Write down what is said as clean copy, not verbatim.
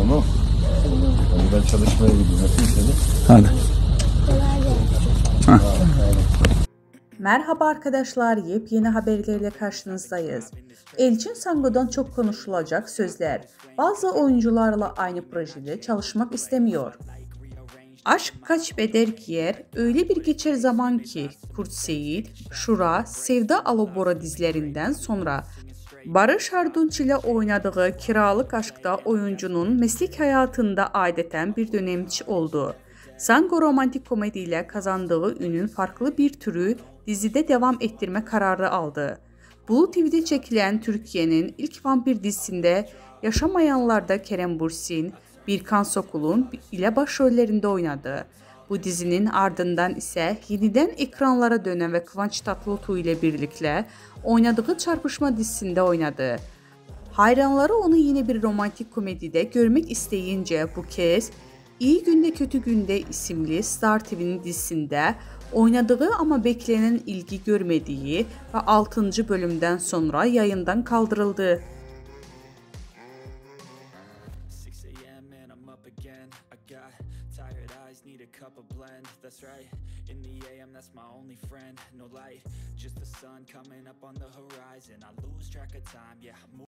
Tamam. Hadi ben çalışmaya gidiyorum. Nasıl seni? Hadi. Merhaba arkadaşlar, yepyeni haberlerle karşınızdayız. Elçin Sango'dan çok konuşulacak sözler. Bazı oyuncularla aynı projede çalışmak istemiyor. Aşk kaç beder giyer, öyle bir geçer zaman ki Kurt Seyit, Şura, Sevda Alabora dizilerinden sonra Barış Arduç ile oynadığı Kiralık Aşk'ta oyuncunun meslek hayatında adeten bir dönemçi oldu. Sango romantik komediyle kazandığı ünün farklı bir türü dizide devam ettirme kararı aldı. Blue TV'de çekilen Türkiye'nin ilk vampir dizisinde Yaşamayanlar'da Kerem Bürsin, Birkan Sokul'un ile başrollerinde oynadı. Bu dizinin ardından ise yeniden ekranlara dönen ve Kıvanç Tatlıtuğ ile birlikte oynadığı Çarpışma dizisinde oynadı. Hayranları onu yine bir romantik komedide görmek isteyince bu kez İyi Günde Kötü Günde isimli Star TV'nin dizisinde oynadığı ama beklenen ilgi görmediği ve 6. bölümden sonra yayından kaldırıldı. That's right, in the AM, that's my only friend. No light, just the sun coming up on the horizon. I lose track of time, yeah.